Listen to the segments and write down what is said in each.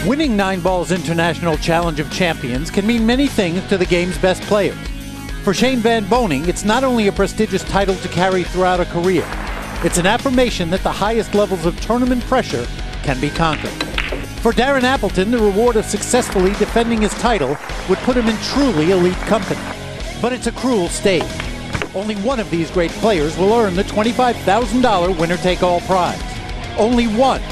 Winning 9-Ball's International Challenge of Champions can mean many things to the game's best players. For Shane Van Boening, it's not only a prestigious title to carry throughout a career, it's an affirmation that the highest levels of tournament pressure can be conquered. For Darren Appleton, the reward of successfully defending his title would put him in truly elite company. But it's a cruel stage. Only one of these great players will earn the $25,000 winner-take-all prize. Only one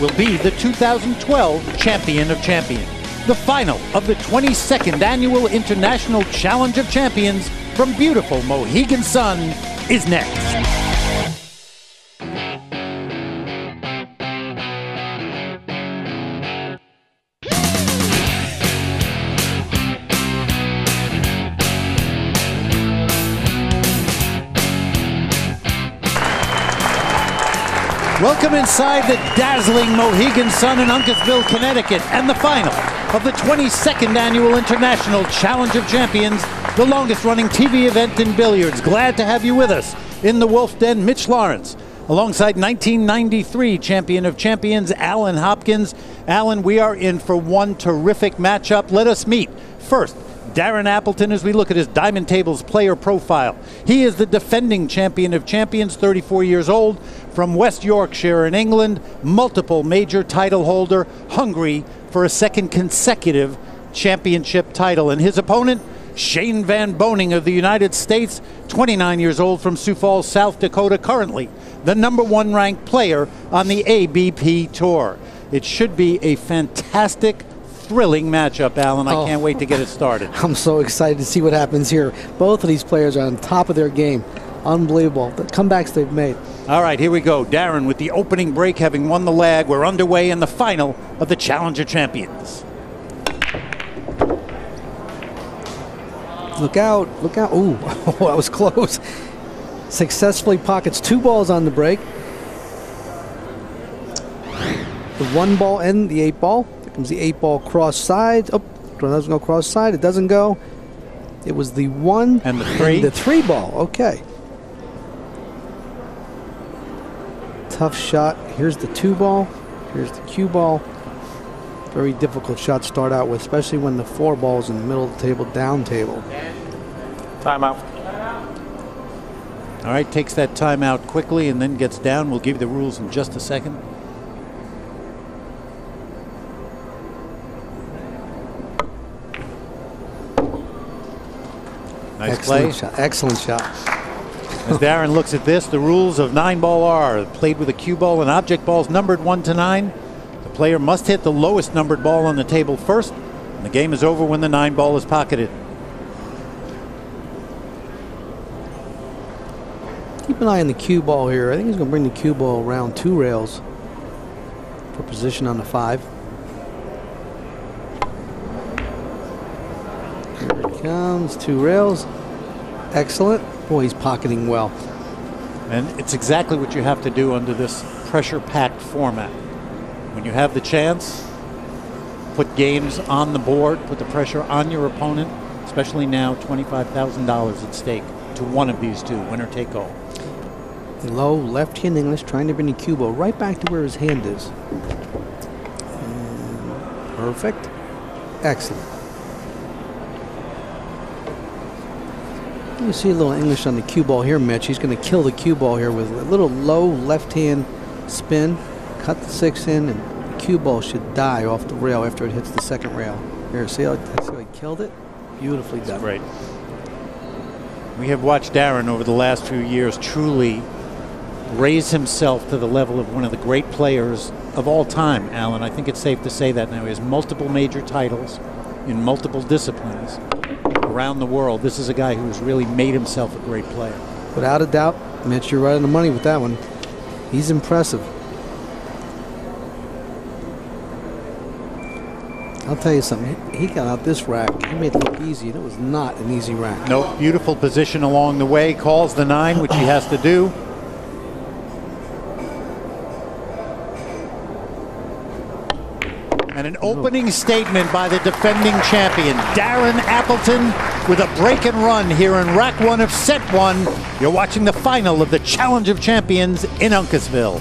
will be the 2012 Champion of Champions. The final of the 22nd Annual International Challenge of Champions from beautiful Mohegan Sun is next. Welcome inside the dazzling Mohegan Sun in Uncasville, Connecticut, and the final of the 22nd Annual International Challenge of Champions, the longest-running TV event in billiards. Glad to have you with us in the Wolf Den, Mitch Lawrence, alongside 1993 Champion of Champions, Alan Hopkins. Alan, we are in for one terrific matchup. Let us meet first Darren Appleton as we look at his Diamond Tables player profile. He is the defending Champion of Champions, 34 years old, from West Yorkshire in England, multiple major title holder, hungry for a second consecutive championship title. And his opponent, Shane Van Boening of the United States, 29 years old, from Sioux Falls, South Dakota, currently the #1 ranked player on the ABP Tour. It should be a fantastic, thrilling matchup, Alan. I can't wait to get it started. I'm so excited to see what happens here. Both of these players are on top of their game. Unbelievable, the comebacks they've made. All right, here we go. Darren with the opening break, having won the lag. We're underway in the final of the Challenge of Champions. Look out, look out. Ooh, that was close. Successfully pockets 2 balls on the break. The 1 ball and the 8 ball. There comes the 8 ball cross side. Oh, it doesn't go cross side. It doesn't go. It was the 1 and the 3. And the 3 ball. Okay. Tough shot. Here's the 2 ball. Here's the cue ball. Very difficult shot to start out with, especially when the 4 ball's in the middle of the table, down table. Timeout. All right, takes that timeout quickly and then gets down. We'll give you the rules in just a second. Nice Excellent play. Shot. Excellent shot. As Darren looks at this, the rules of 9-ball are played with a cue ball and object balls numbered 1 to 9. The player must hit the lowest numbered ball on the table first, and the game is over when the 9-ball is pocketed. Keep an eye on the cue ball here. I think he's going to bring the cue ball around 2 rails for position on the 5. Here it comes, 2 rails. Excellent. Boy, he's pocketing well. And it's exactly what you have to do under this pressure-packed format. When you have the chance, put games on the board, put the pressure on your opponent, especially now $25,000 at stake to one of these 2, winner take all. Low left-hand English, trying to bring the cue ball right back to where his hand is. And perfect. Excellent. You see a little English on the cue ball here, Mitch. He's going to kill the cue ball here with a little low left-hand spin. Cut the 6 in, and the cue ball should die off the rail after it hits the 2nd rail. Here, see how he killed it? Beautifully done. Great. We have watched Darren over the last few years truly raise himself to the level of one of the great players of all time, Alan. I think it's safe to say that now. He has multiple major titles in multiple disciplines around the world. This is a guy who has really made himself a great player. Without a doubt, Mitch, you're right on the money with that one. He's impressive. I'll tell you something. He got out this rack. He made it look easy, and it was not an easy rack. No, beautiful position along the way. Calls the 9, which he has to do. And an opening statement by the defending champion, Darren Appleton, with a break and run here in rack 1 of set 1. You're watching the final of the Challenge of Champions in Uncasville.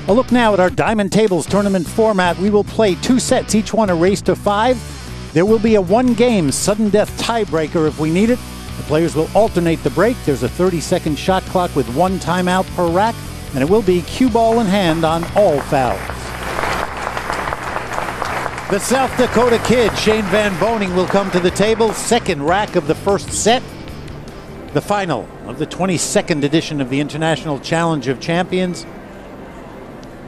A look now at our Diamond Tables tournament format. We will play 2 sets, each one a race to 5. There will be a 1-game sudden death tiebreaker if we need it. The players will alternate the break. There's a 30-second shot clock with 1 timeout per rack, and it will be cue ball in hand on all fouls. The South Dakota kid, Shane Van Boening, will come to the table. Second rack of the first set. The final of the 22nd edition of the International Challenge of Champions.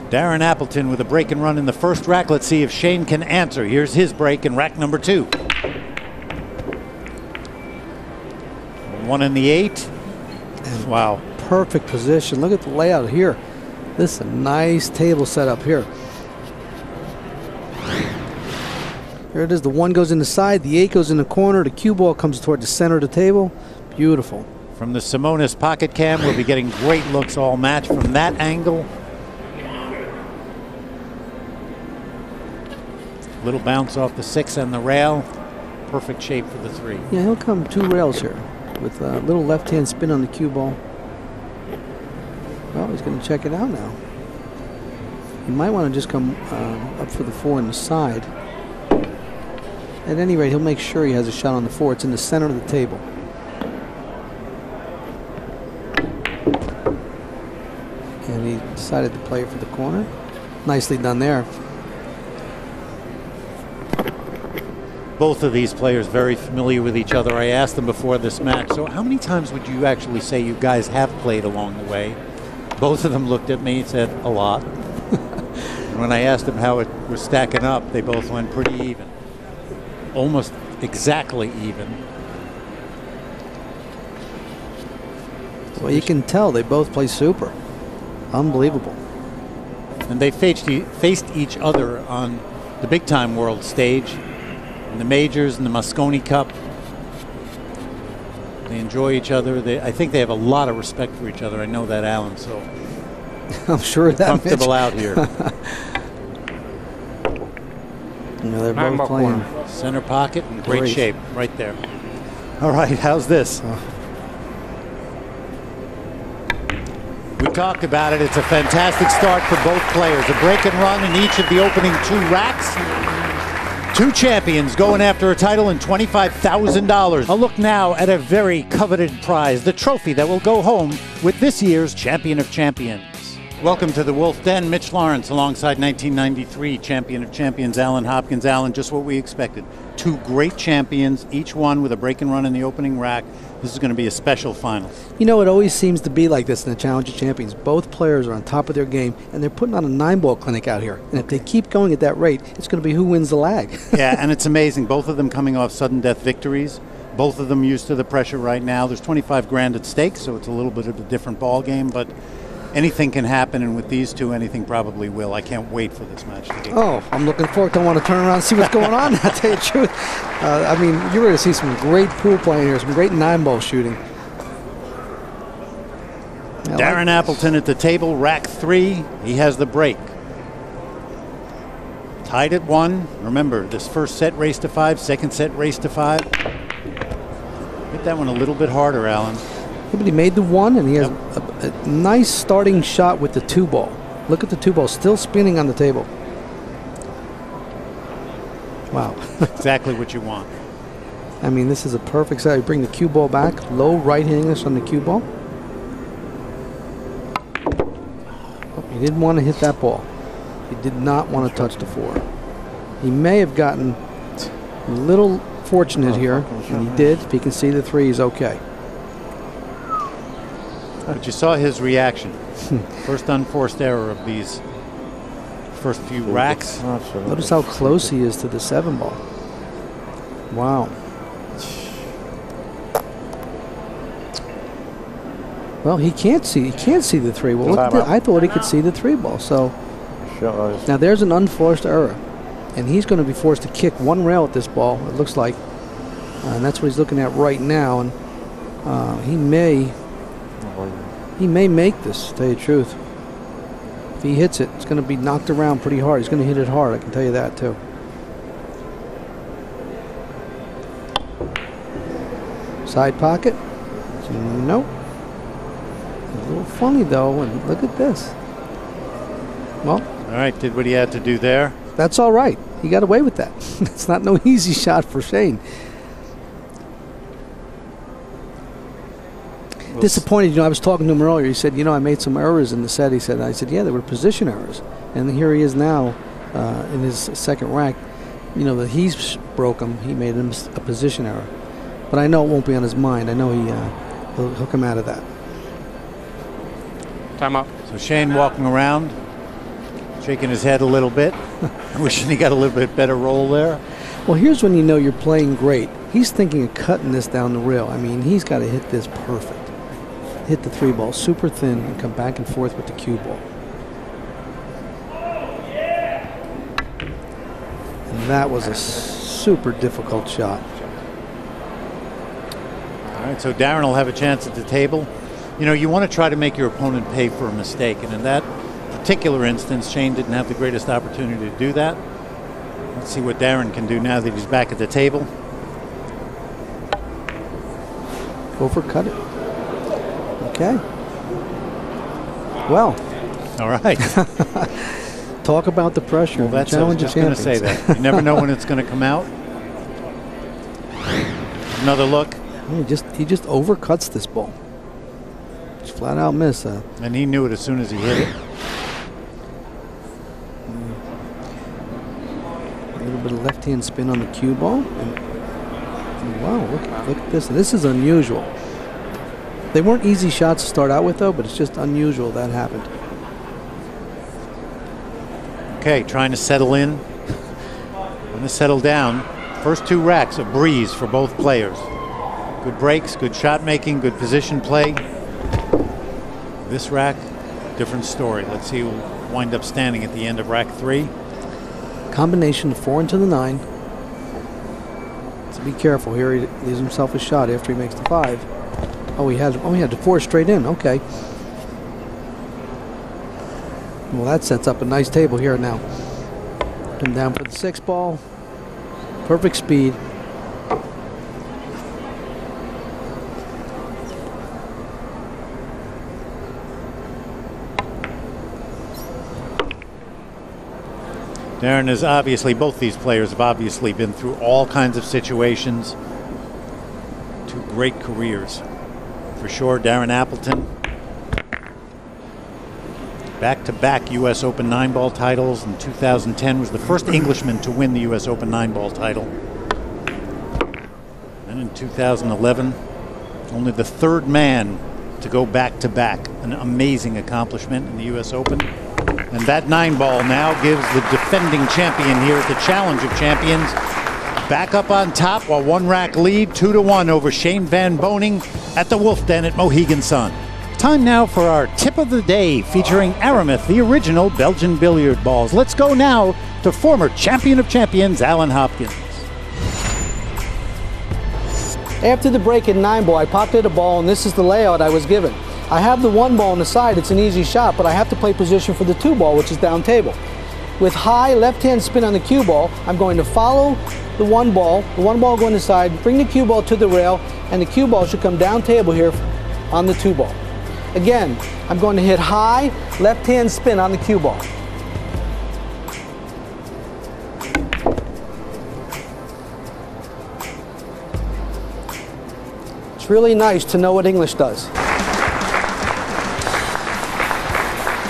Darren Appleton with a break and run in the first rack. Let's see if Shane can answer. Here's his break in rack number 2. 1 in the 8. And wow. Perfect position. Look at the layout here. This is a nice table set up here. Here it is. The 1 goes in the side. The 8 goes in the corner. The cue ball comes toward the center of the table. Beautiful. From the Simonis pocket cam, we'll be getting great looks all match from that angle. Little bounce off the 6 and the rail. Perfect shape for the 3. Yeah, he'll come 2 rails here with a little left-hand spin on the cue ball. Well, he's going to check it out now. He might want to just come up for the 4 on the side. At any rate, he'll make sure he has a shot on the 4. It's in the center of the table. And he decided to play it for the corner. Nicely done there. Both of these players very familiar with each other. I asked them before this match, so how many times would you actually say you guys have played along the way? Both of them looked at me and said, a lot. And when I asked them how it was stacking up, they both went pretty even. Almost exactly even. Well, you can tell they both play super. Unbelievable. And they faced each other on the big time world stage, in the majors and the Moscone Cup. They enjoy each other. I think they have a lot of respect for each other. I know that, Alan, so I'm sure that comfortable out here. They're both playing center pocket in great shape right there. All right, how's this? We talked about it. It's a fantastic start for both players. A break and run in each of the opening 2 racks. 2 champions going after a title and $25,000. A look now at a very coveted prize, the trophy that will go home with this year's Champion of Champions. Welcome to the Wolf Den. Mitch Lawrence alongside 1993 Champion of Champions Alan Hopkins. Alan, just what we expected. 2 great champions, each one with a break and run in the opening rack. This is going to be a special final. You know, it always seems to be like this in the Challenge of Champions. Both players are on top of their game, and they're putting on a 9-ball clinic out here. And if they keep going at that rate, it's going to be who wins the lag. Yeah, and it's amazing. Both of them coming off sudden death victories. Both of them used to the pressure right now. There's 25 grand at stake, so it's a little bit of a different ball game, but anything can happen, and with these 2, anything probably will. I can't wait for this match to get going. I'm looking forward to. I want to turn around and see what's going on. I'll tell you the truth. I mean, you're going to see some great pool playing here, some great 9-ball shooting. Darren Appleton at the table, rack 3. He has the break. Tied at 1. Remember, this first set race to 5, second set race to 5. Hit that one a little bit harder, Alan. Yeah, but he made the 1, and he has a nice starting shot with the 2-ball. Look at the 2-ball still spinning on the table. Wow. Exactly what you want. I mean, this is a perfect set. You bring the cue ball back, low right-handedness on the cue ball. He didn't want to hit that ball. He did not want to touch the 4. He may have gotten a little fortunate here, and he did. If he can see the 3, he's okay. But you saw his reaction. First unforced error of these first few racks. Notice how close he is to the 7-ball. Wow. Well, he can't see the 3. Well, look at that. I thought he could see the 3-ball. So now there's an unforced error, and he's going to be forced to kick 1 rail at this ball. It looks like, and that's what he's looking at right now. And he may make this. To tell you the truth, if he hits it, it's going to be knocked around pretty hard. He's going to hit it hard. I can tell you that too. Side pocket. Nope. A little funny though, and look at this. Well, all right, did what he had to do there. That's all right. He got away with that. It's not no easy shot for Shane. Disappointed. I was talking to him earlier. He said, I made some errors in the set. I said, yeah, they were position errors. And here he is now in his second rack. That he's broke him. He made him a position error. But I know it won't be on his mind. I know he'll come out of that. Timeout. So Shane walking around, shaking his head a little bit, wishing he got a little bit better roll there. Well, here's when you're playing great. He's thinking of cutting this down the rail. I mean, he's got to hit this perfect. Hit the 3-ball super thin and come back and forth with the cue ball. And that was a super difficult shot. All right, so Darren will have a chance at the table. You want to try to make your opponent pay for a mistake, and in that particular instance, Shane didn't have the greatest opportunity to do that. Let's see what Darren can do now that he's back at the table. Overcut it. Okay. Well. All right. Talk about the pressure. Well, that's I was just going to say that. You never know when it's going to come out. Another look. He just overcuts this ball. Just flat out miss. And he knew it as soon as he hit it. A little bit of left-hand spin on the cue ball. And wow, look at this. This is unusual. They weren't easy shots to start out with, though, but it's just unusual that happened. Okay, trying to settle in. Going to settle down. First two racks, a breeze for both players. Good breaks, good shot making, good position play. This rack, different story. Let's see who will wind up standing at the end of rack 3. Combination of 4 into the 9. So be careful here. He leaves himself a shot after he makes the 5. Oh, he had the 4 straight in. Okay. Well, that sets up a nice table here now. Come down for the 6-ball. Perfect speed. Darren is obviously, both these players have obviously been through all kinds of situations. Two great careers. For sure, Darren Appleton. Back-to-back U.S. Open 9-ball titles. In 2010 was the first Englishman to win the U.S. Open 9-ball title. And in 2011, only the third man to go back-to-back. An amazing accomplishment in the U.S. Open. And that 9-ball now gives the defending champion here at the Challenge of Champions back up on top, while one rack lead, 2-1 over Shane Van Boening at the Wolf Den at Mohegan Sun. Time now for our tip of the day, featuring Aramis, the original Belgian billiard balls. Let's go now to former champion of champions, Alan Hopkins. After the break in 9-ball, I pocketed a ball, and this is the layout I was given. I have the 1-ball on the side. It's an easy shot, but I have to play position for the 2-ball, which is down table. With high left-hand spin on the cue ball, I'm going to follow the 1-ball. The 1-ball going to side, bring the cue ball to the rail, and the cue ball should come down table here on the 2-ball. Again, I'm going to hit high left-hand spin on the cue ball. It's really nice to know what English does.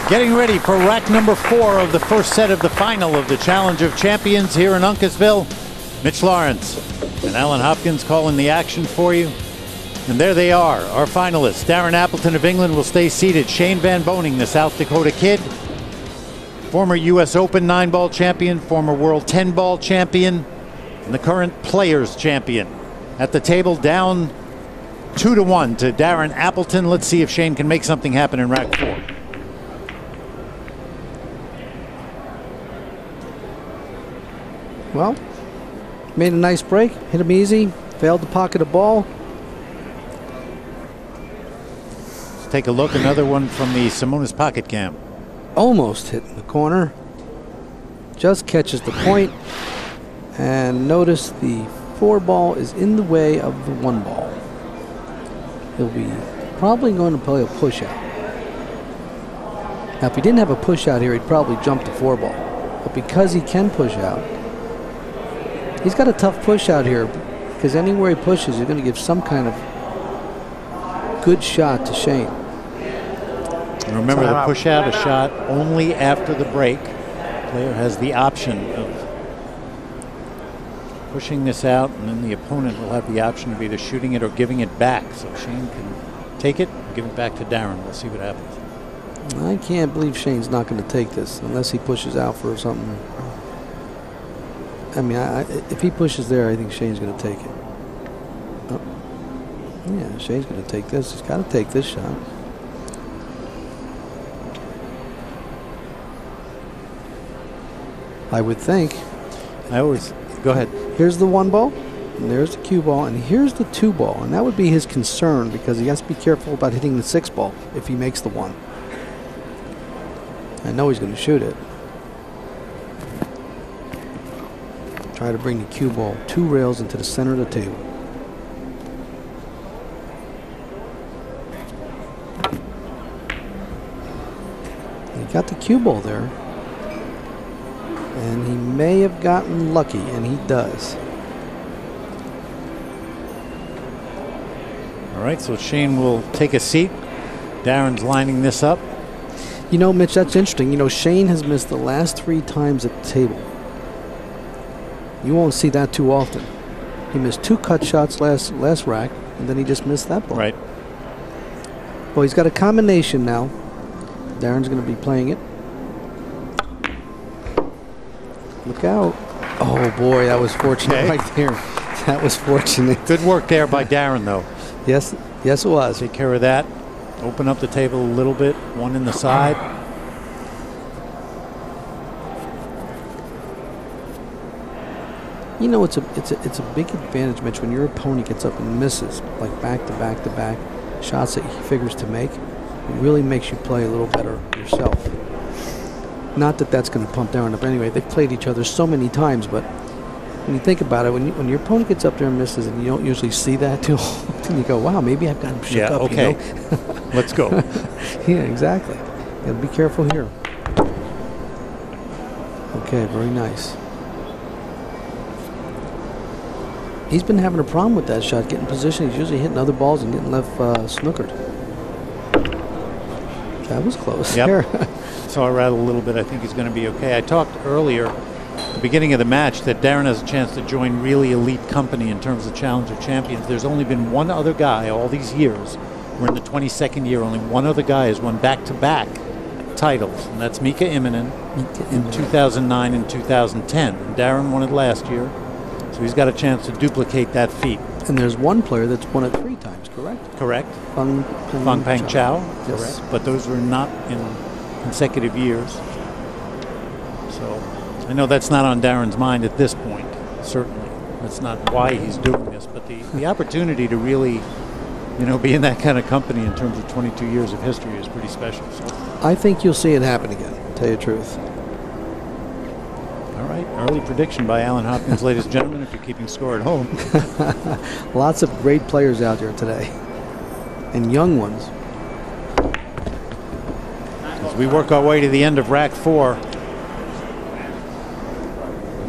Getting ready for rack number 4 of the first set of the final of the Challenge of Champions here in Uncasville. Mitch Lawrence and Alan Hopkins calling the action for you. And there they are, our finalists. Darren Appleton of England will stay seated. Shane Van Boening, the South Dakota kid, former U.S. Open 9-ball champion, former World 10-ball champion, and the current Players champion. At the table, down 2-1 to Darren Appleton. Let's see if Shane can make something happen in rack 4. Well, made a nice break, hit him easy, failed to pocket a ball. Let's take a look, another one from the Simonis pocket cam. Almost hit in the corner, just catches the point, and notice the 4-ball is in the way of the 1-ball. He'll be probably going to play a push out. Now, if he didn't have a push out here, he'd probably jump the 4-ball. But because he can push out, he's got a tough push out here, because anywhere he pushes, you're going to give some kind of good shot to Shane. And remember, the push out a shot only after the break. The player has the option of pushing this out, and then the opponent will have the option of either shooting it or giving it back. So Shane can take it and give it back to Darren. We'll see what happens. I can't believe Shane's not going to take this unless he pushes out for something. I mean, if he pushes there, I think Shane's going to take it. Oh. Yeah, Shane's going to take this. He's got to take this shot. I would think. Go ahead. Here's the 1-ball, and there's the cue ball, and here's the 2-ball, and that would be his concern, because he has to be careful about hitting the 6-ball if he makes the 1. I know he's going to shoot it. Try to bring the cue ball 2 rails into the center of the table. He got the cue ball there. And he may have gotten lucky, and he does. All right, so Shane will take a seat. Darren's lining this up. You know, Mitch, that's interesting. You know, Shane has missed the last 3 times at the table. You won't see that too often. He missed 2 cut shots last rack, and then he just missed that ball. Right. Well, he's got a combination now. Darren's going to be playing it. Look out. Oh, boy, that was fortunate right there. That was fortunate. Good work there by Darren, though. Yes, it was. Take care of that. Open up the table a little bit. 1 in the side. You know, it's a big advantage, Mitch, when your opponent gets up and misses, like back to back to back shots that he figures to make. It really makes you play a little better yourself. Not that that's going to pump Darren up anyway. They've played each other so many times, but when you think about it, when your opponent gets up there and misses, and you don't usually see that too often, you go, wow, maybe I've got him shook up. Okay. You know? Let's go. Yeah, exactly. Got to be careful here. Okay, very nice. He's been having a problem with that shot, getting position. He's usually hitting other balls and getting left snookered. That was close. Yep. Saw it rattle a little bit. I think he's going to be okay. I talked earlier at the beginning of the match that Darren has a chance to join really elite company in terms of Challenge of Champions. There's only been one other guy all these years. We're in the 22nd year. Only one other guy has won back-to-back titles, and that's Mika Immonen in 2009 and 2010. And Darren won it last year, so he's got a chance to duplicate that feat. And there's one player that's won it 3 times, correct? Correct. Fang Chow. Yes. Correct. But those were not in consecutive years. So I know that's not on Darren's mind at this point, certainly. That's not why he's doing this, but the opportunity to really, you know, be in that kind of company in terms of 22 years of history is pretty special. So. I think you'll see it happen again, to tell you the truth. All right, early prediction by Alan Hopkins, ladies and gentlemen, if you're keeping score at home. Lots of great players out there today, and young ones. As we work our way to the end of rack 4,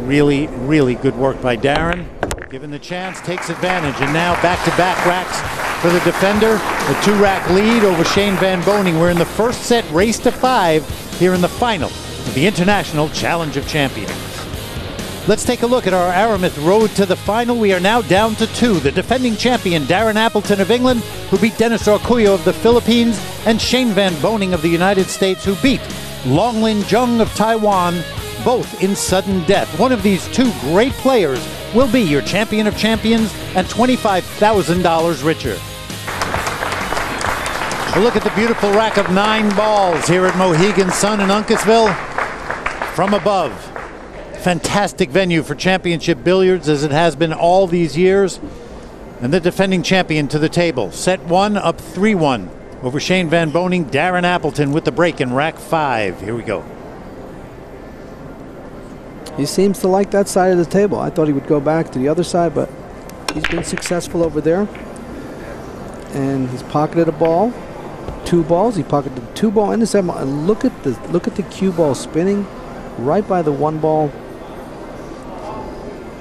really, really good work by Darren. Given the chance, takes advantage, and now back-to-back racks for the defender. A 2-rack lead over Shane Van Boening. We're in the first set, race to 5 here in the final of the International Challenge of Champions. Let's take a look at our Aramith road to the final. We are now down to 2. The defending champion, Darren Appleton of England, who beat Dennis Orcuyo of the Philippines, and Shane Van Boening of the United States, who beat Longlin Jung of Taiwan, both in sudden death. One of these 2 great players will be your champion of champions and $25,000 richer. A look at the beautiful rack of 9 balls here at Mohegan Sun in Uncasville from above. Fantastic venue for championship billiards, as it has been all these years. And the defending champion to the table. Set 1 up 3-1 over Shane Van Boening. Darren Appleton with the break in rack 5. Here we go. He seems to like that side of the table. I thought he would go back to the other side, but he's been successful over there. And he's pocketed a ball. 2 balls. He pocketed the 2 ball and the 7 ball. And look at the cue ball spinning right by the 1 ball.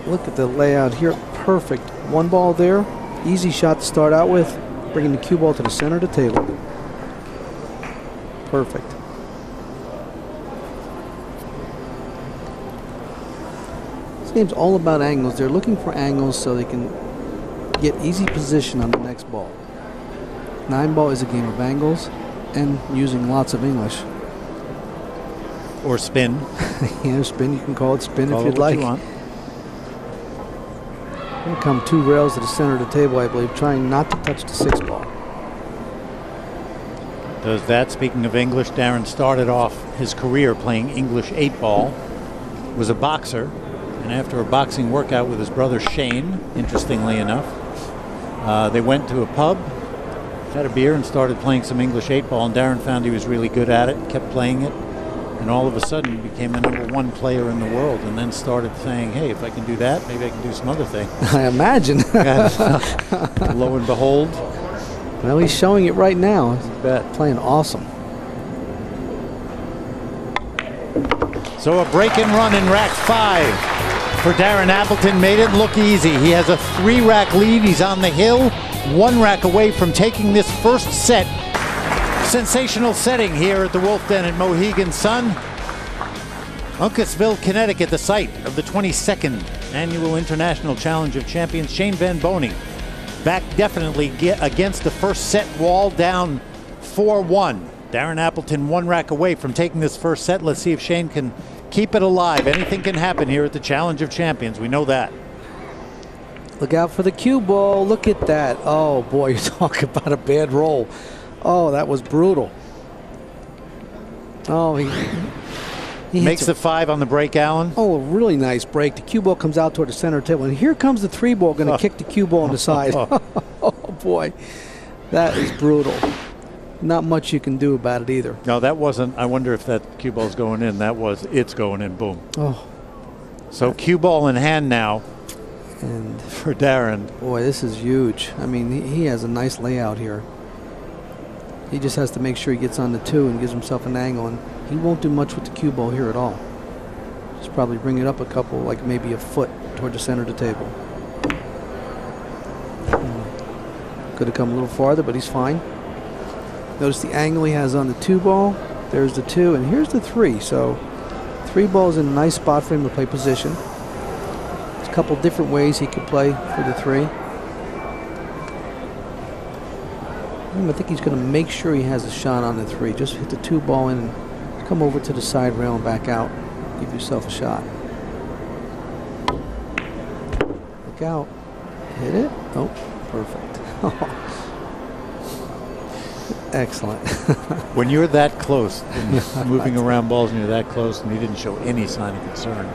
Look at the layout here. Perfect. 1 ball there. Easy shot to start out with. Bringing the cue ball to the center of the table. Perfect. This game's all about angles. They're looking for angles so they can get easy position on the next ball. 9 ball is a game of angles and using lots of English. Or spin. Yeah, spin. You can call it spin if you'd like. like. Here come 2 rails to the center of the table, I believe, trying not to touch the 6 ball. Does that, speaking of English, Darren started off his career playing English 8 ball, was a boxer, and after a boxing workout with his brother Shane, interestingly enough, they went to a pub, had a beer, and started playing some English 8 ball, and Darren found he was really good at it, kept playing it, and all of a sudden became the #1 player in the world, and then started saying, hey, if I can do that, maybe I can do some other thing. I imagine. Lo and behold. Well, he's showing it right now. You bet. Playing awesome. So a break and run in rack 5 for Darren Appleton made it look easy. He has a 3-rack lead. He's on the hill, 1 rack away from taking this first set. Sensational setting here at the Wolf Den at Mohegan Sun. Uncasville, Connecticut, the site of the 22nd Annual International Challenge of Champions. Shane Van Boening back definitely against the first set wall, down 4-1. Darren Appleton 1 rack away from taking this first set. Let's see if Shane can keep it alive. Anything can happen here at the Challenge of Champions. We know that. Look out for the cue ball. Look at that. Oh, boy, you talk about a bad roll. Oh, that was brutal. Oh, he makes the 5 on the break, Allen. Oh, a really nice break. The cue ball comes out toward the center table, and here comes the 3 ball, going to kick the cue ball on the side. Oh, boy, that is brutal. Not much you can do about it either. No, that wasn't. I wonder if that cue ball's going in. That was. It's going in. Boom. Oh. So cue ball in hand now. And for Darren. Boy, this is huge. I mean, he has a nice layout here. He just has to make sure he gets on the 2 and gives himself an angle, and he won't do much with the cue ball here at all. Just probably bring it up a couple, like maybe a foot toward the center of the table. Could have come a little farther, but he's fine. Notice the angle he has on the 2 ball. There's the 2, and here's the 3. So 3 balls in a nice spot for him to play position. There's a couple different ways he could play for the 3. I think he's going to make sure he has a shot on the 3. Just hit the 2 ball in and come over to the side rail and back out. Give yourself a shot. Look out. Hit it. Oh, perfect. Excellent. When you're that close, moving around balls and you're that close, and he didn't show any sign of concern.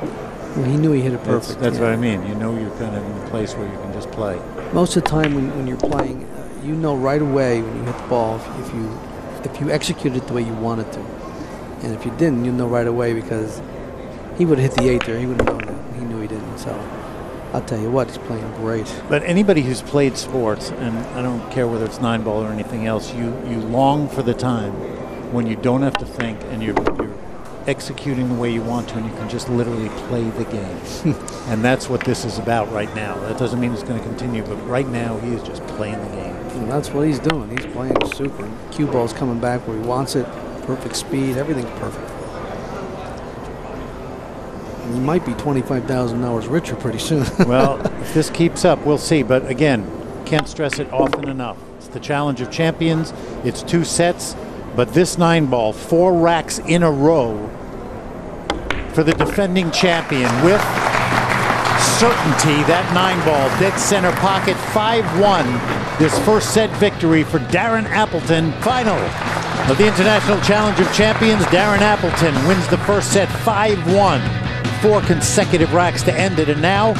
Well, he knew he hit it perfect. That's what I mean. You know you're kind of in a place where you can just play. Most of the time when you're playing, you know right away when you hit the ball if you executed it the way you wanted to. And if you didn't, you know right away, because he would have hit the 8 there. He would have known that. He knew he didn't. So I'll tell you what, he's playing great. But anybody who's played sports, and I don't care whether it's 9 ball or anything else, you long for the time when you don't have to think and you're executing the way you want to, and you can just literally play the game. And that's what this is about right now. That doesn't mean it's going to continue, but right now he is just playing the game. And that's what he's doing. He's playing super. Cue ball's coming back where he wants it. Perfect speed. Everything's perfect. And he might be $25,000 richer pretty soon. Well, if this keeps up, we'll see. But again, can't stress it often enough. It's the Challenge of Champions. It's 2 sets. But this 9 ball, 4 racks in a row for the defending champion with certainty. That 9 ball, dead center pocket, 5-1. This first set victory for Darren Appleton. Final of the International Challenge of Champions. Darren Appleton wins the first set 5-1. 4 consecutive racks to end it. And now,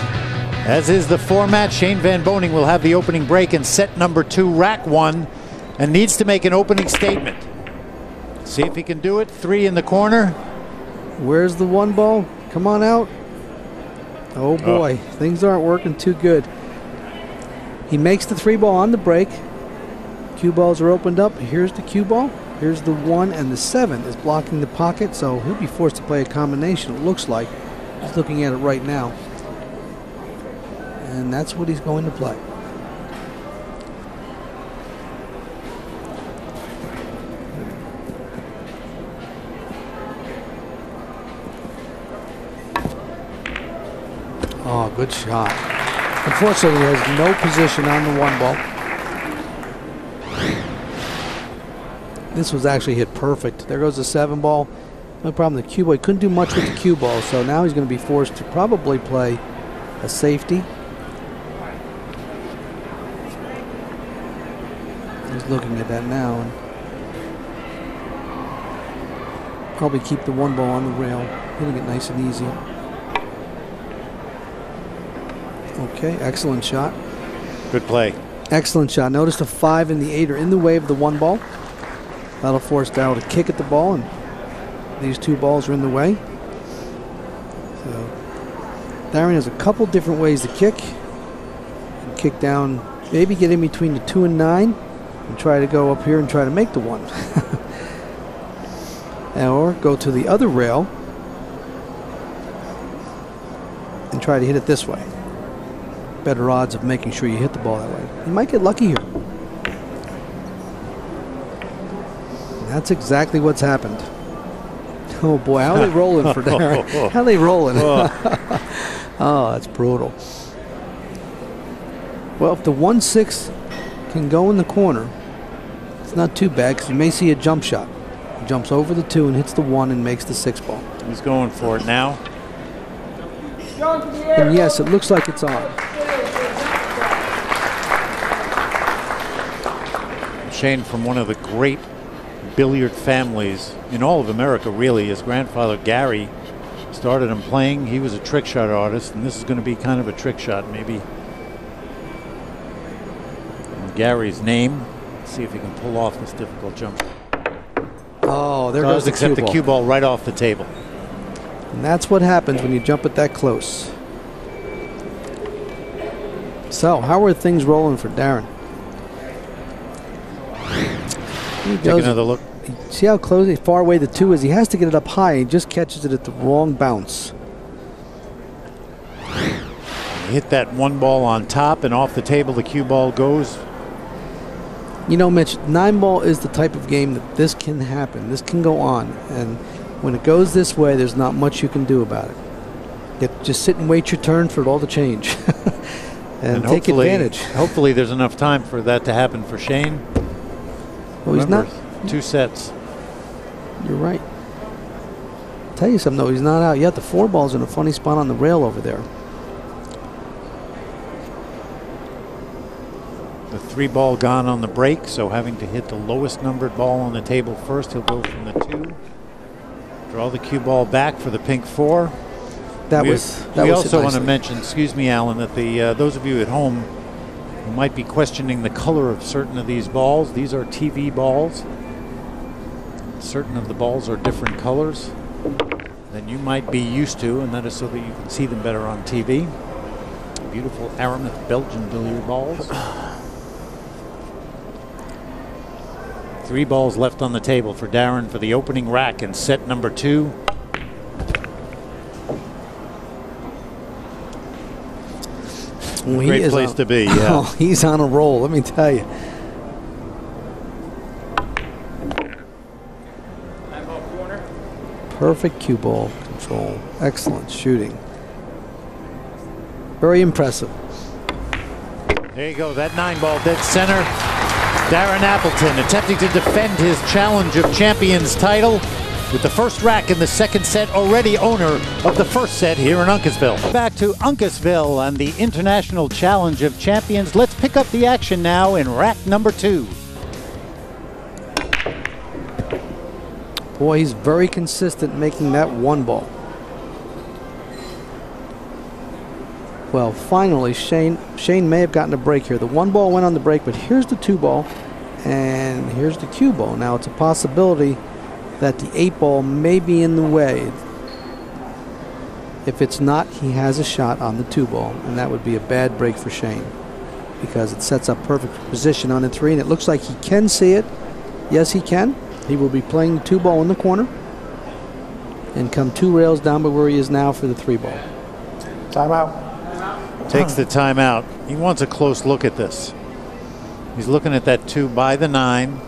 as is the format, Shane Van Boening will have the opening break in set number 2, rack 1, and needs to make an opening statement. See if he can do it. 3 in the corner. Where's the 1 ball? Come on out. Oh boy, things aren't working too good. He makes the 3 ball on the break. Cue balls are opened up. Here's the cue ball. Here's the 1, and the 7 is blocking the pocket, so he'll be forced to play a combination, it looks like. He's looking at it right now. And that's what he's going to play. Oh, good shot. Unfortunately, he has no position on the 1 ball. This was actually hit perfect. There goes the 7 ball. No problem. The cue ball, he couldn't do much with the cue ball, so now he's going to be forced to probably play a safety. He's looking at that now and probably keep the 1 ball on the rail, hitting it nice and easy. Okay, excellent shot. Good play. Excellent shot. Notice the 5 and the 8 are in the way of the 1 ball. That'll force Darryl to kick at the ball, and these 2 balls are in the way. So Darren has a couple different ways to kick. Kick down, maybe get in between the 2 and 9, and try to go up here and try to make the 1. Or go to the other rail and try to hit it this way. Better odds of making sure you hit the ball that way. You might get lucky here. And that's exactly what's happened. Oh boy, how are they rolling for Darren? How are they rolling? Oh, that's brutal. Well, if the 1-6 can go in the corner, it's not too bad because you may see a jump shot. He jumps over the 2 and hits the 1 and makes the 6 ball. He's going for it now. And yes, it looks like it's on. Shane, from one of the great billiard families in all of America, really. His grandfather, Gary, started him playing. He was a trick shot artist, and this is going to be kind of a trick shot, maybe. And Gary's name. Let's see if he can pull off this difficult jump. Oh, there goes the cue ball. Except the cue ball right off the table. And that's what happens when you jump it that close. So, how are things rolling for Darren? Take another look. See how close, far away the 2 is? He has to get it up high. He just catches it at the wrong bounce. Hit that 1 ball on top, and off the table the cue ball goes. You know, Mitch, 9 ball is the type of game that this can happen. This can go on. And when it goes this way, there's not much you can do about it. Just sit and wait your turn for it all to change. and take advantage. Hopefully there's enough time for that to happen for Shane. Well, remember, he's not 2 sets. You're right. I'll tell you something though, he's not out yet. The 4 ball's in a funny spot on the rail over there. The 3 ball gone on the break, so having to hit the lowest numbered ball on the table first. He'll go from the 2. Draw the cue ball back for the pink 4. We also want to mention, excuse me, Alan, that those of you at home who might be questioning the color of certain of these balls, these are TV balls. Certain of the balls are different colors than you might be used to, and that is so that you can see them better on TV. Beautiful Aramis Belgian billiard balls. 3 balls left on the table for Darren for the opening rack in set number 2. Great place to be, yeah. Oh, he's on a roll, let me tell you. Perfect cue ball control. Excellent shooting. Very impressive. There you go, that 9 ball dead center. Darren Appleton attempting to defend his Challenge of Champions title with the first rack in the second set, already owner of the first set here in Uncasville. Back to Uncasville and the International Challenge of Champions. Let's pick up the action now in rack number 2. Boy, he's very consistent making that 1 ball. Well, finally, Shane may have gotten a break here. The 1 ball went on the break, but here's the 2 ball, and here's the cue ball. Now, it's a possibility that the 8 ball may be in the way. If it's not, he has a shot on the 2 ball, and that would be a bad break for Shane. because it sets up perfect position on the 3, and it looks like he can see it. Yes, he can. He will be playing the 2 ball in the corner and come 2 rails down by where he is now for the 3 ball. Timeout. Takes the timeout. He wants a close look at this. He's looking at that 2 by the 9.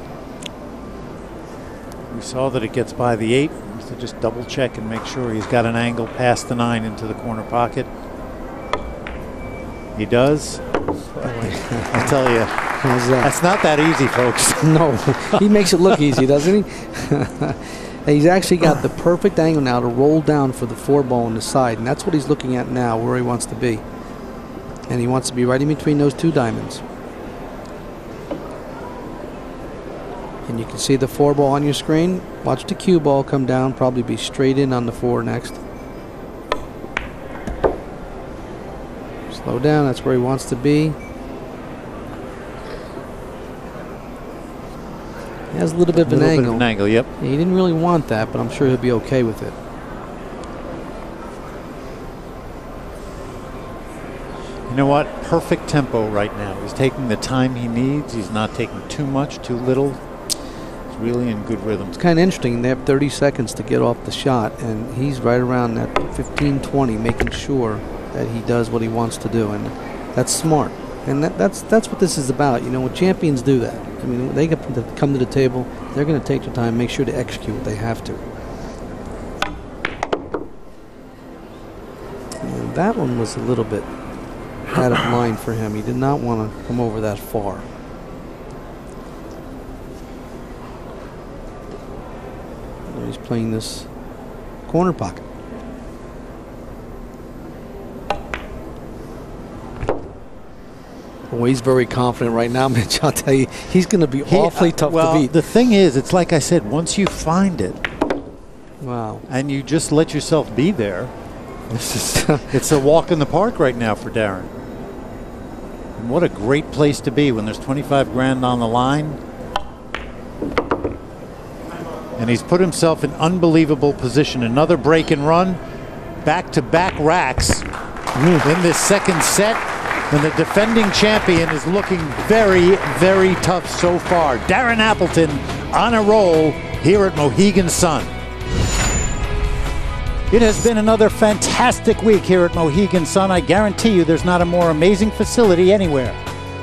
We saw that it gets by the 8. So just double check and make sure he's got an angle past the 9 into the corner pocket. He does. I'll tell you, that's not that easy, folks. No, he makes it look easy, doesn't he? He's actually got the perfect angle now to roll down for the 4 ball on the side, and that's what he's looking at now, where he wants to be. And he wants to be right in between those 2 diamonds. And you can see the 4 ball on your screen. Watch the cue ball come down, probably be straight in on the 4 next. Slow down, that's where he wants to be. He has a little bit of an angle. Bit of an angle, yep. He didn't really want that, but I'm sure he'll be okay with it. You know what? Perfect tempo right now. He's taking the time he needs. He's not taking too much, too little. He's really in good rhythm. It's kind of interesting. They have 30 seconds to get off the shot, and he's right around that 15-20, making sure that he does what he wants to do, and that's smart. And that's what this is about. You know, when champions do that, I mean, when they come to the table, they're going to take their time, make sure to execute what they have to. And that one was a little bit out of line for him. He did not want to come over that far. And he's playing this corner pocket. Oh, he's very confident right now, Mitch. I'll tell you, he's going to be awfully tough to beat. The thing is, it's like I said, once you find it, wow, and you just let yourself be there, it's a walk in the park right now for Darren. And what a great place to be when there's 25 grand on the line. And he's put himself in unbelievable position. Another break and run, back-to-back racks in this second set. And the defending champion is looking very, very tough so far. Darren Appleton on a roll here at Mohegan Sun. It has been another fantastic week here at Mohegan Sun. I guarantee you there's not a more amazing facility anywhere.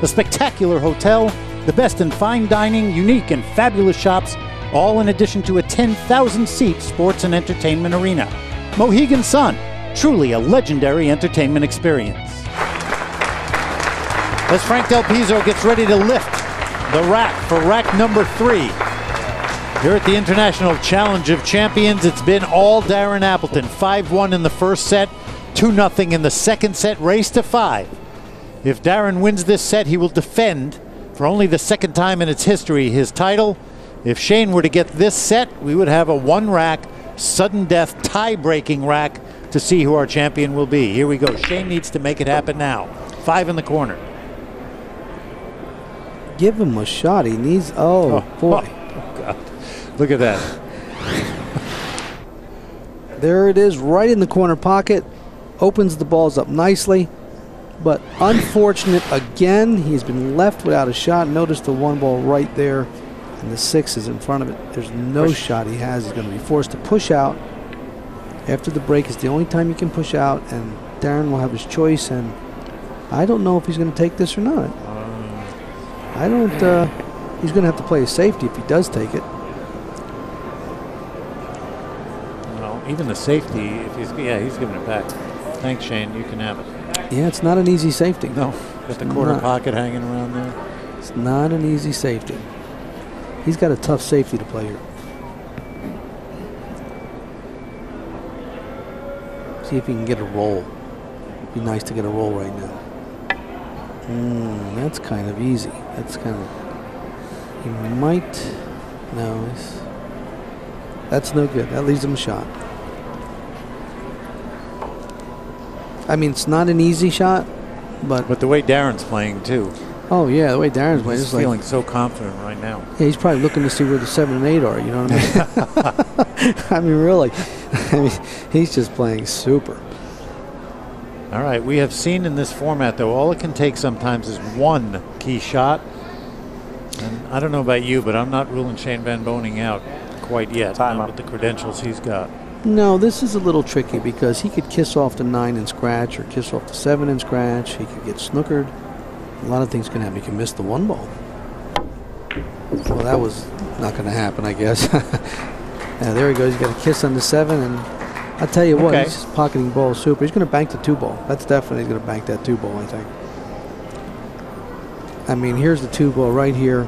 The spectacular hotel, the best in fine dining, unique and fabulous shops, all in addition to a 10,000-seat sports and entertainment arena. Mohegan Sun, truly a legendary entertainment experience. As Frank Del Pizzo gets ready to lift the rack for rack number 3. Here at the International Challenge of Champions, it's been all Darren Appleton. 5-1 in the first set, 2-0 in the second set, race to 5. If Darren wins this set, he will defend, for only the second time in its history, his title. If Shane were to get this set, we would have a 1-rack, sudden death, tie-breaking rack to see who our champion will be. Here we go. Shane needs to make it happen now. 5 in the corner. Give him a shot. He needs. Oh boy. Oh, God. Look at that. There it is, right in the corner pocket. Opens the balls up nicely. But unfortunate again. He's been left without a shot. Notice the 1 ball right there. And the 6 is in front of it. There's no shot he has. He's going to be forced to push out. After the break is the only time you can push out. And Darren will have his choice. And I don't know if he's going to take this or not. I don't, he's going to have to play a safety if he does take it. Well, even the safety, if he's giving it back. Thanks, Shane, you can have it. Yeah, it's not an easy safety. No, got the corner pocket hanging around there. It's not an easy safety. He's got a tough safety to play here. See if he can get a roll. It'd be nice to get a roll right now. That's kind of easy. That's kind of. He might. No. That's no good. That leaves him a shot. I mean, it's not an easy shot, but the way Darren's playing too. Oh yeah, the way Darren's playing. He's feeling so confident right now. Yeah, he's probably looking to see where the 7 and 8 are. You know what I mean? I mean, really. I mean, he's just playing super. All right, we have seen in this format, though, all it can take sometimes is one key shot. And I don't know about you, but I'm not ruling Shane Van Boening out quite yet. Not with the credentials he's got. No, this is a little tricky because he could kiss off the 9 and scratch or kiss off the 7 and scratch. He could get snookered. A lot of things can happen. He can miss the 1 ball. Well, that was not going to happen, I guess. Yeah, there he goes. He's got a kiss on the 7, and I tell you what, he's just pocketing ball super. He's going to bank the 2 ball. That's definitely going to bank that 2 ball, I think. I mean, here's the 2 ball right here,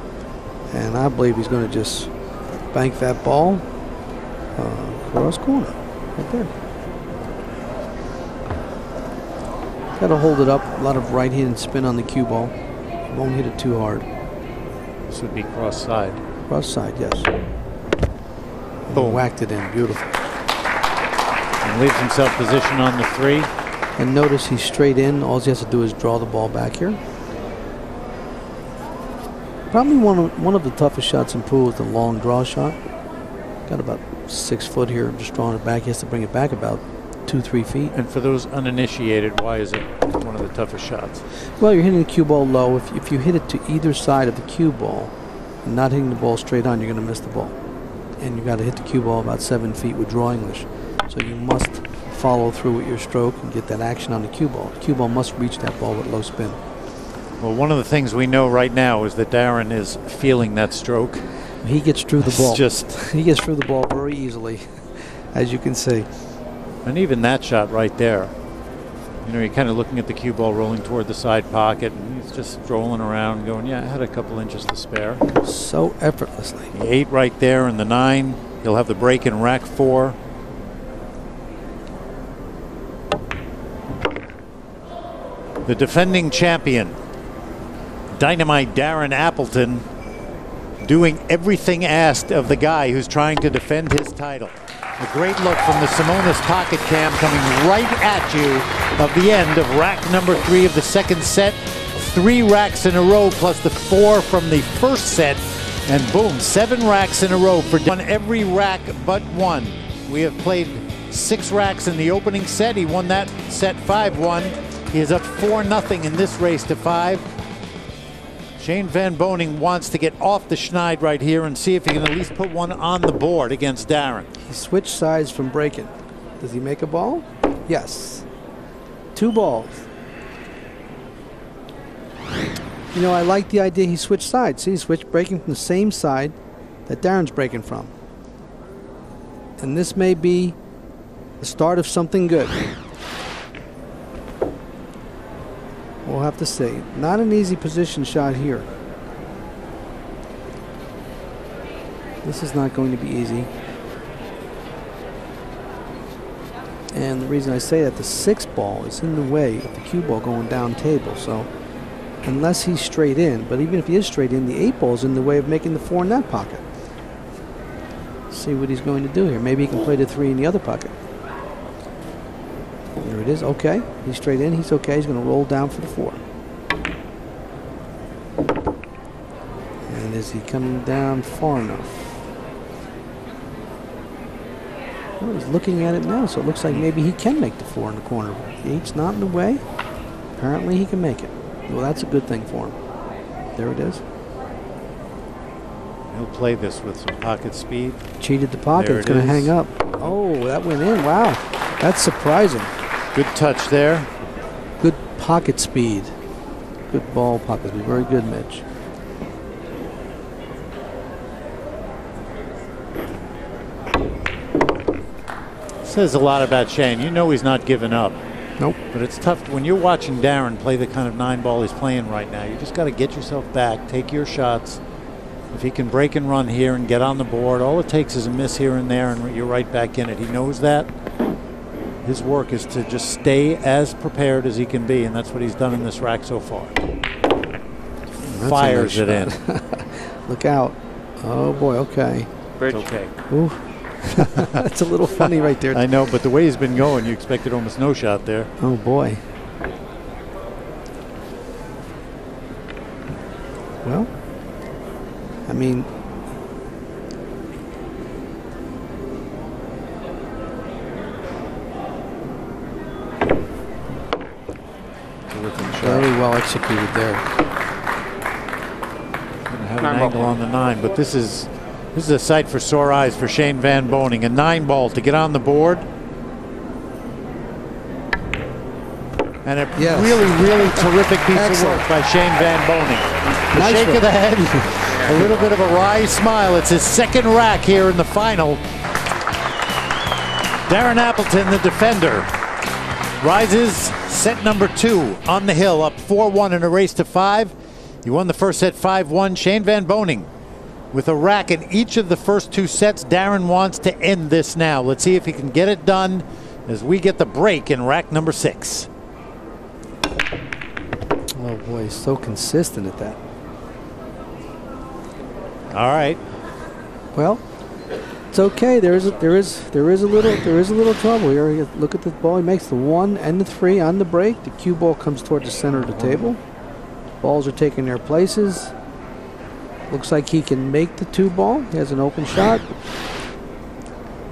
and I believe he's going to just bank that ball cross corner right there. Got to hold it up. A lot of right-hand spin on the cue ball. Won't hit it too hard. This would be cross side. Cross side, yes. Boom. Whacked it in. Beautiful. And leaves himself position on the 3. And notice he's straight in. All he has to do is draw the ball back here. Probably one of the toughest shots in pool is the long draw shot. Got about 6 foot here, just drawing it back. He has to bring it back about 2-3 feet. And for those uninitiated, why is it one of the toughest shots? Well, you're hitting the cue ball low. If you hit it to either side of the cue ball and not hitting the ball straight on, you're going to miss the ball. And you got to hit the cue ball about 7 feet with draw English. So you must follow through with your stroke and get that action on the cue ball. The cue ball must reach that ball with low spin. Well, one of the things we know right now is that Darren is feeling that stroke. He gets through the ball. He gets through the ball very easily, as you can see. And even that shot right there, you know, you're kind of looking at the cue ball rolling toward the side pocket, and he's just strolling around going, yeah, I had a couple inches to spare. So effortlessly. The 8 right there and the 9. He'll have the break in rack 4. The defending champion, Dynamite Darren Appleton, doing everything asked of the guy who's trying to defend his title. A great look from the Simonis pocket cam coming right at you of the end of rack number 3 of the second set. 3 racks in a row plus the 4 from the first set. And boom, 7 racks in a row for on every rack but 1. We have played 6 racks in the opening set. He won that set 5-1. He is up 4-0 in this race to 5. Shane Van Boening wants to get off the schneid right here and see if he can at least put one on the board against Darren. He switched sides from breaking. Does he make a ball? Yes. 2 balls. You know, I like the idea he switched sides. See, he switched breaking from the same side that Darren's breaking from. And this may be the start of something good. We'll have to see. Not an easy position shot here. This is not going to be easy. And the reason I say that, the 6 ball is in the way of the cue ball going down table. So unless he's straight in, but even if he is straight in, the 8 ball is in the way of making the 4 in that pocket. See what he's going to do here. Maybe he can play the 3 in the other pocket. There it is. Okay. He's straight in. He's okay. He's going to roll down for the 4. And is he coming down far enough? Well, he's looking at it now, so it looks like maybe he can make the 4 in the corner. The 8's not in the way. Apparently he can make it. Well, that's a good thing for him. There it is. He'll play this with some pocket speed. Cheated the pocket. It's going to hang up. Oh, that went in. Wow. That's surprising. Good touch there. Good pocket speed. Good ball pocket speed. Very good, Mitch. Says a lot about Shane. You know he's not giving up. Nope. But it's tough when you're watching Darren play the kind of 9 ball he's playing right now. You just got to get yourself back, take your shots. If he can break and run here and get on the board, all it takes is a miss here and there, and you're right back in it. He knows that. His work is to just stay as prepared as he can be, and that's what he's done in this rack so far. Fires it in. Look out. Oh, boy, okay. It's okay. Ooh. That's a little funny right there. I know, but the way he's been going, you expected almost no shot there. Oh, boy. Well, I mean, Terrific shot. Very well executed there. Gonna have an angle on the 9, but this is a sight for sore eyes for Shane Van Boening. A 9-ball to get on the board. And a really terrific piece of work by Shane Van Boening. A shake of the head, a little bit of a wry smile. It's his second rack here in the final. Darren Appleton, the defender, rises set number 2 on the hill, up 4-1 in a race to 5. He won the first set 5-1. Shane Van Boening with a rack in each of the first 2 sets. Darren wants to end this now. Let's see if he can get it done as we get the break in rack number 6. Oh boy, he's so consistent at that. All right. Well, it's okay. There is a little trouble here. Look at the ball. He makes the 1 and the 3 on the break. The cue ball comes toward the center of the table. Balls are taking their places. Looks like he can make the 2 ball. He has an open shot.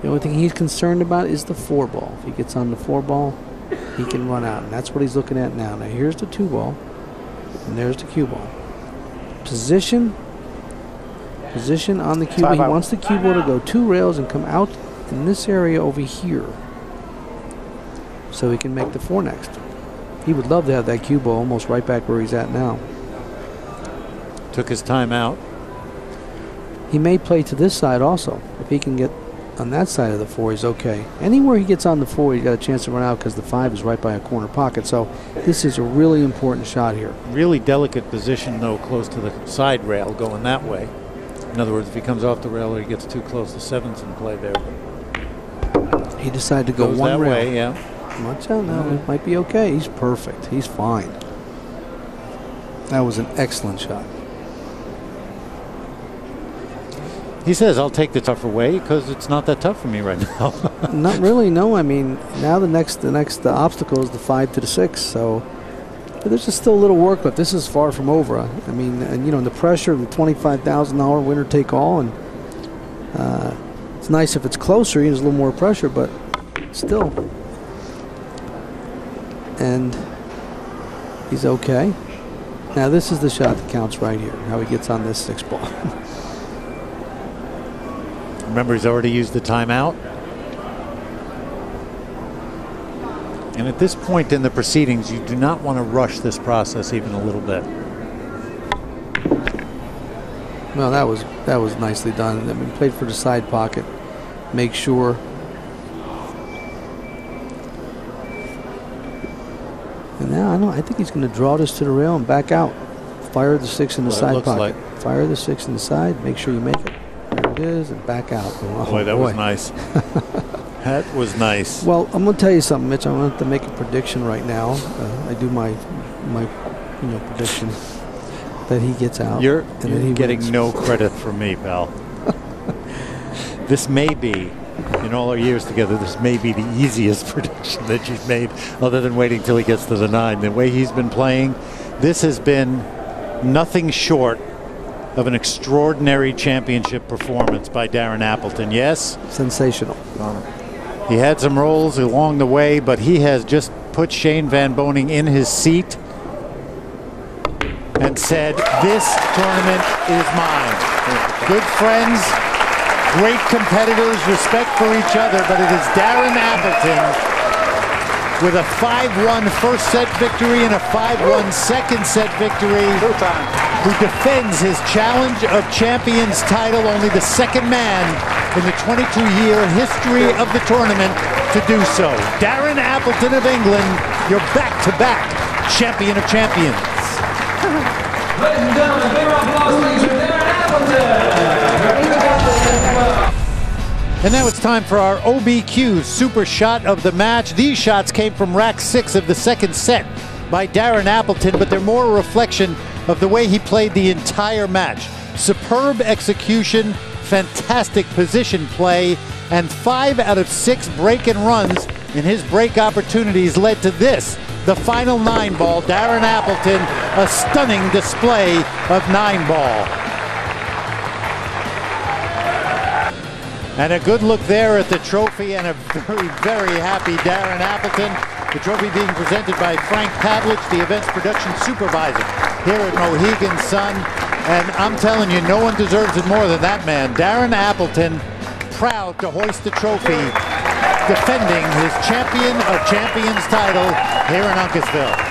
The only thing he's concerned about is the 4 ball. If he gets on the 4 ball, he can run out, and that's what he's looking at now. Now here's the 2 ball, and there's the cue ball. Position on the cue ball. He wants the cue ball to go 2 rails and come out in this area over here, so he can make the 4 next. He would love to have that cue ball almost right back where he's at now. Took his time out. He may play to this side also. If he can get on that side of the 4, he's okay. Anywhere he gets on the 4, he's got a chance to run out because the 5 is right by a corner pocket. So this is a really important shot here. Really delicate position, though, close to the side rail going that way. In other words, if he comes off the rail or he gets too close, the 7's in play there. He decided to go Goes 1 that rail. way, yeah. Watch out now. It might be okay. He's perfect. He's fine. That was an excellent shot. He says, I'll take the tougher way because it's not that tough for me right now. Not really, no. I mean, now the next obstacle is the 5 to the 6. So there's just still a little work, but this is far from over. I mean, and you know, the pressure of the $25,000 winner take all, and it's nice if it's closer. There's a little more pressure, but still. And he's okay. Now this is the shot that counts right here. How he gets on this 6 ball. Remember, he's already used the timeout. And at this point in the proceedings, you do not want to rush this process even a little bit. Well, that was nicely done. I mean, played for the side pocket. Make sure. And now I think he's going to draw this to the rail and back out. Fire the 6 in the side pocket. Fire the 6 in the side. Make sure you make it. There it is, and back out. Oh, boy, that was nice. That was nice. Well, I'm going to tell you something, Mitch. I'm going to have to make a prediction right now. I do my prediction that he gets out. You're getting wins. No credit from me, pal. This may be, in all our years together, this may be the easiest prediction that you've made, other than waiting till he gets to the 9. The way he's been playing, this has been nothing short of an extraordinary championship performance by Darren Appleton. Yes? Sensational. He had some rolls along the way, but he has just put Shane Van Boening in his seat and said, this tournament is mine. Good friends, great competitors, respect for each other, but it is Darren Appleton with a 5-1 first set victory and a 5-1 second set victory, who defends his Challenge of Champions title, only the second man in the 22-year history of the tournament to do so. Darren Appleton of England, your back-to-back champion of champions. Ladies and gentlemen, big round of applause, please, for Darren Appleton. And now it's time for our OBQ super shot of the match. These shots came from rack 6 of the second set by Darren Appleton, but they're more a reflection of the way he played the entire match. Superb execution, fantastic position play, and 5 out of 6 break and runs in his break opportunities led to this, the final 9-ball. Darren Appleton, a stunning display of 9-ball. And a good look there at the trophy, and a very, very happy Darren Appleton. The trophy being presented by Frank Pavlich, the event's production supervisor here at Mohegan Sun. And I'm telling you, no one deserves it more than that man. Darren Appleton, proud to hoist the trophy, defending his Champion of Champions title here in Uncasville.